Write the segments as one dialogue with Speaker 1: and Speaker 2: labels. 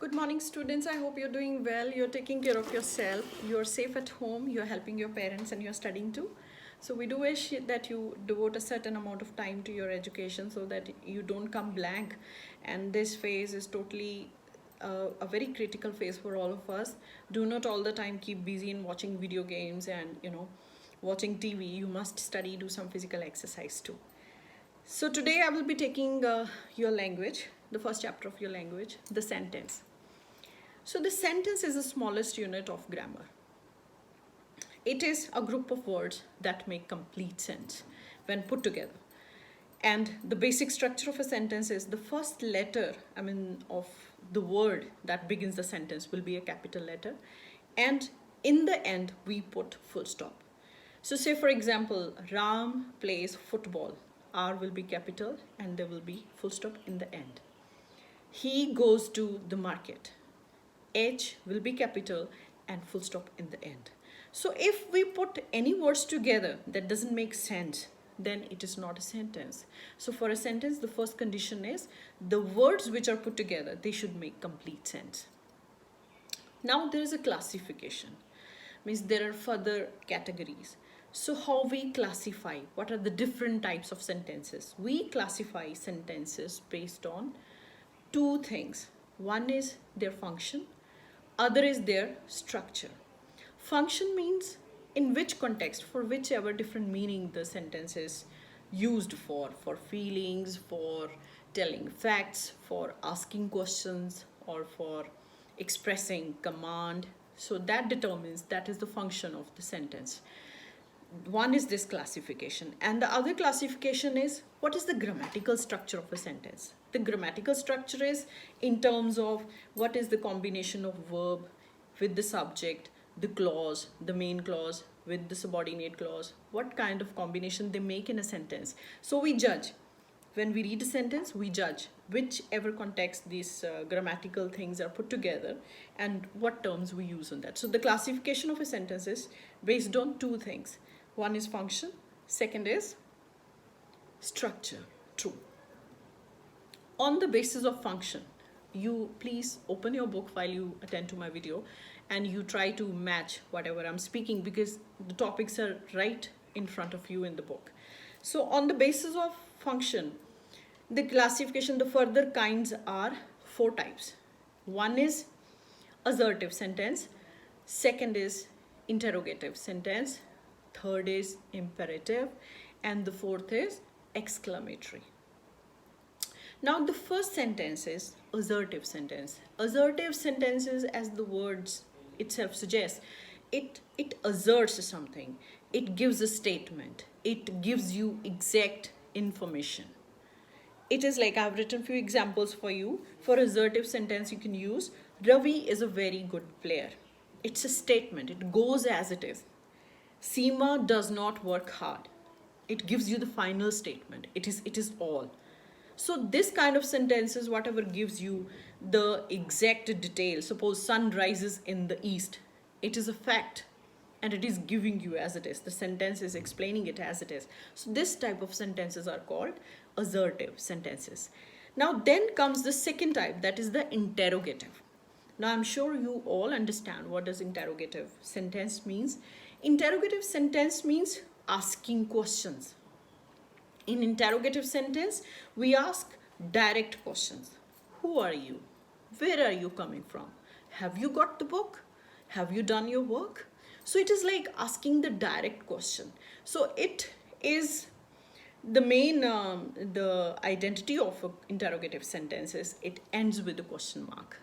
Speaker 1: Good morning, students. I hope you're doing well. You're taking care of yourself. You're safe at home. You're helping your parents and you're studying too. So we do wish that you devote a certain amount of time to your education so that you don't come blank. And this phase is totally a very critical phase for all of us. Do not all the time keep busy in watching video games and watching TV. You must study, do some physical exercise too. So today I will be taking your language, the first chapter of your language, the sentence. So the sentence is the smallest unit of grammar. It is a group of words that make complete sense when put together. And the basic structure of a sentence is the first letter, of the word that begins the sentence will be a capital letter. And in the end, we put full stop. So say for example, Ram plays football. R will be capital and there will be full stop in the end. He goes to the market. H will be capital and full stop in the end. So if we put any words together that doesn't make sense, then it is not a sentence. So for a sentence, the first condition is the words which are put together, they should make complete sense. Now there is a classification, means there are further categories. So how we classify, what are the different types of sentences? We classify sentences based on two things. One is their function, other is their structure. Function means in which context, for whichever different meaning the sentence is used for feelings, for telling facts, for asking questions, or for expressing command. So that determines, that is the function of the sentence. One is this classification, and the other classification is what is the grammatical structure of a sentence. The grammatical structure is in terms of what is the combination of verb with the subject, the clause, the main clause with the subordinate clause, what kind of combination they make in a sentence. So we judge. When we read a sentence, we judge whichever context these grammatical things are put together and what terms we use on that. So the classification of a sentence is based on two things. One is function, second is structure. True. On the basis of function, you please open your book while you attend to my video and you try to match whatever I'm speaking, because the topics are right in front of you in the book. So on the basis of function, the classification, the further kinds are four types. One is assertive sentence, second is interrogative sentence, third is imperative, and the fourth is exclamatory. Now the first sentence is assertive sentence. Assertive sentences, as the words itself suggests, it asserts something, it gives a statement, it gives you exact information. It is like I've written few examples for you. For assertive sentence you can use Ravi is a very good player. It's a statement, it goes as it is. Seema does not work hard. It gives you the final statement. It is all. So this kind of sentences, whatever gives you the exact detail. Suppose sun rises in the east. It is a fact and it is giving you as it is. The sentence is explaining it as it is. So this type of sentences are called assertive sentences. Now then comes the second type, that is the interrogative. Now I'm sure you all understand what does interrogative sentence means. Interrogative sentence means asking questions. In interrogative sentence, we ask direct questions. Who are you? Where are you coming from? Have you got the book? Have you done your work? So it is like asking the direct question. So it is the main, the identity of interrogative sentences, it ends with a question mark.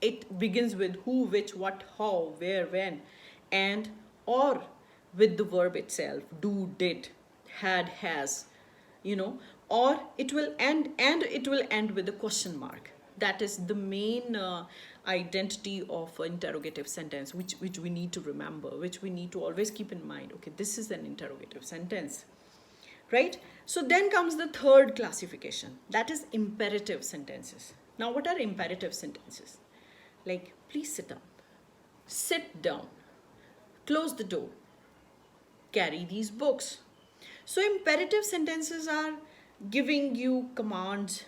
Speaker 1: It begins with who, which, what, how, where, when, and or with the verb itself, do, did, had, has, or it will end, and it will end with a question mark. That is the main identity of an interrogative sentence, which we need to remember, which we need to always keep in mind. Okay, this is an interrogative sentence, right? So then comes the third classification, that is imperative sentences. Now what are imperative sentences? Like, please sit down, close the door, carry these books. So imperative sentences are giving you commands,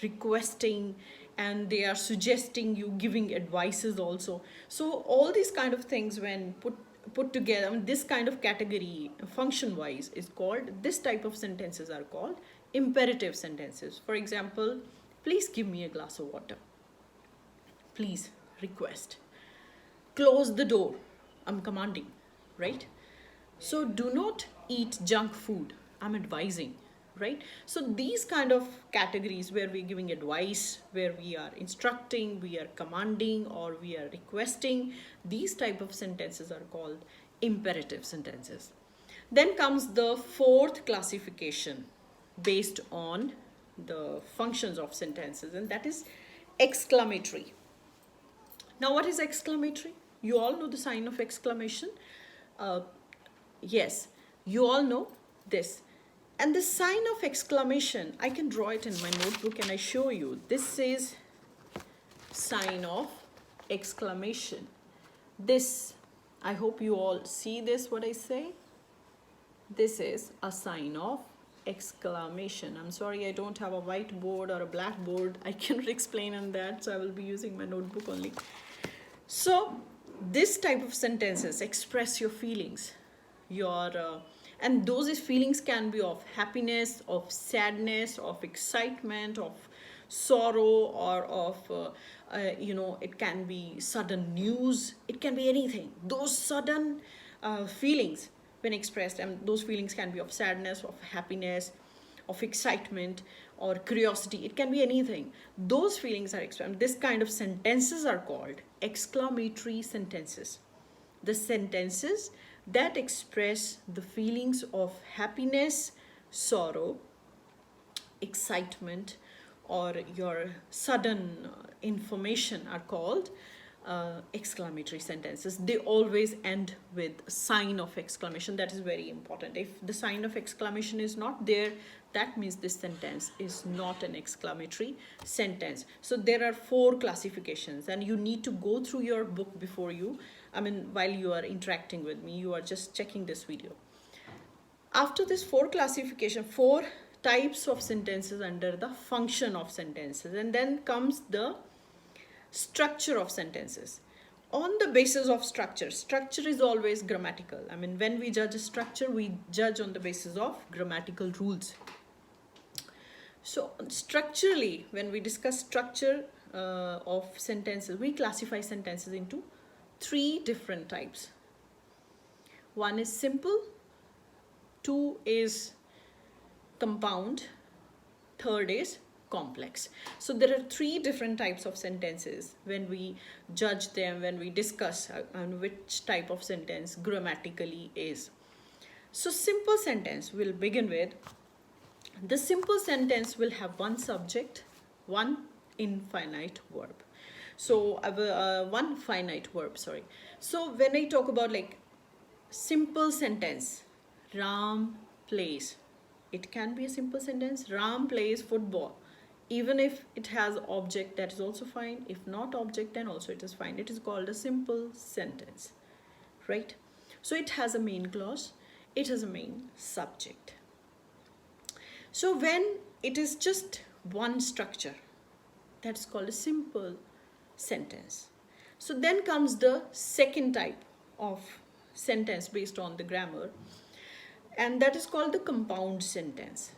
Speaker 1: requesting, and they are suggesting you, giving advices also. So all these kind of things when put together, I mean, this kind of category function wise is called, this type of sentences are called imperative sentences. For example, please give me a glass of water, please, request, close the door, I'm commanding, right? So do not eat junk food, I'm advising, right? So these kind of categories where we're giving advice, where we are instructing, we are commanding, or we are requesting, these type of sentences are called imperative sentences. Then comes the fourth classification based on the functions of sentences, and that is exclamatory. Now, what is exclamatory? You all know the sign of exclamation. Uh, yes, you all know this. And the sign of exclamation, I can draw it in my notebook and I show you. This is sign of exclamation. This, I hope you all see this, what I say. This is a sign of exclamation. I'm sorry, I don't have a whiteboard or a blackboard. I cannot explain on that, so I will be using my notebook only. So this type of sentences express your feelings, and those feelings can be of happiness, of sadness, of excitement, of sorrow, or of it can be sudden news, it can be anything. Those sudden feelings when expressed, and those feelings can be of sadness, of happiness, of excitement, or curiosity, it can be anything. Those feelings are expressed. This kind of sentences are called exclamatory sentences. The sentences that express the feelings of happiness, sorrow, excitement, or your sudden information are called exclamatory sentences. They always end with a sign of exclamation. That is very important. If the sign of exclamation is not there, that means this sentence is not an exclamatory sentence. So there are 4 classifications, and you need to go through your book before you, while you are interacting with me, you are just checking this video. After this 4 classification, 4 types of sentences under the function of sentences, and then comes the structure of sentences. On the basis of structure, structure is always grammatical. When we judge a structure, we judge on the basis of grammatical rules. So structurally, when we discuss structure of sentences, we classify sentences into 3 different types. 1 is simple, 2 is compound, 3rd is complex. So there are 3 different types of sentences when we judge them, when we discuss on which type of sentence grammatically is. So simple sentence will begin with, the simple sentence will have 1 subject, 1 infinite verb. So one finite verb, sorry. So when I talk about like simple sentence, Ram plays, it can be a simple sentence. Ram plays football. Even if it has object, that is also fine. If not object, then also it is fine. It is called a simple sentence, right? So it has a main clause, it has a main subject. So when it is just one structure, that's called a simple sentence. So then comes the second type of sentence based on the grammar, and that is called the compound sentence,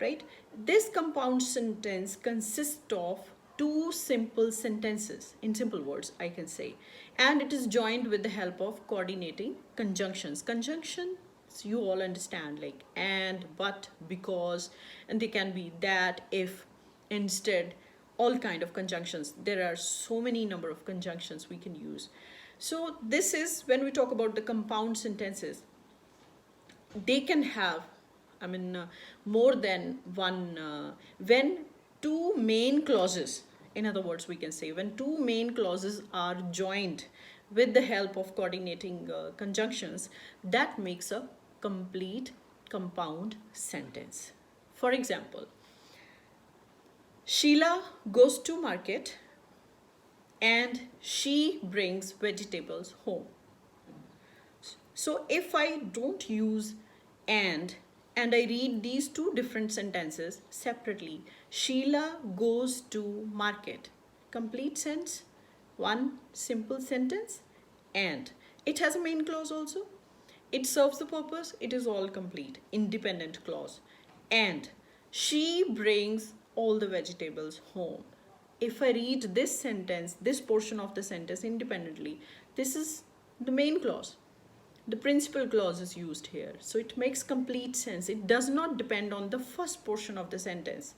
Speaker 1: right? This compound sentence consists of 2 simple sentences, in simple words I can say, and it is joined with the help of coordinating conjunctions. Conjunctions you all understand, like and, but, because, and they can be that, if, instead, all kind of conjunctions. There are so many number of conjunctions we can use. So this is when we talk about the compound sentences, they can have more than one, when 2 main clauses, in other words we can say when 2 main clauses are joined with the help of coordinating conjunctions, that makes a complete compound sentence. For example, Sheila goes to market and she brings vegetables home. So if I don't use and I read these 2 different sentences separately, Sheila goes to market. Complete sense, one simple sentence, and it has a main clause also. It serves the purpose, it is all complete, independent clause. And she brings all the vegetables home. If I read this sentence, this portion of the sentence independently, this is the main clause. The principal clause is used here. So it makes complete sense. It does not depend on the first portion of the sentence.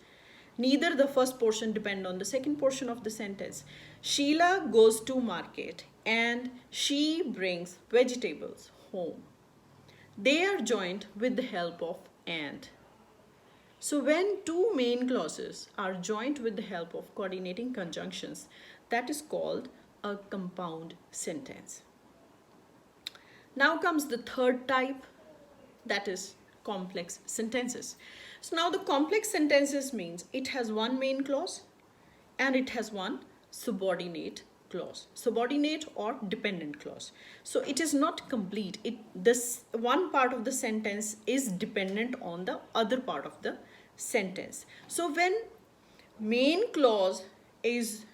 Speaker 1: Neither the first portion depend on the second portion of the sentence. Sheila goes to market and she brings vegetables home. They are joined with the help of and. So when two main clauses are joined with the help of coordinating conjunctions, that is called a compound sentence. Now comes the third type, that is complex sentences. So now the complex sentences means it has one main clause and it has one subordinate clause, subordinate or dependent clause. So it is not complete. This one part of the sentence is dependent on the other part of the sentence. So when main clause is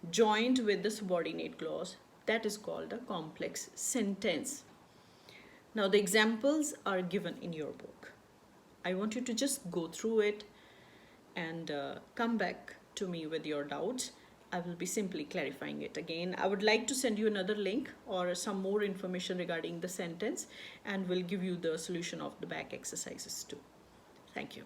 Speaker 1: joined with the subordinate clause, that is called a complex sentence. Now the examples are given in your book. I want you to just go through it and come back to me with your doubts. I will be simply clarifying it again. I would like to send you another link or some more information regarding the sentence, and will give you the solution of the back exercises too. Thank you.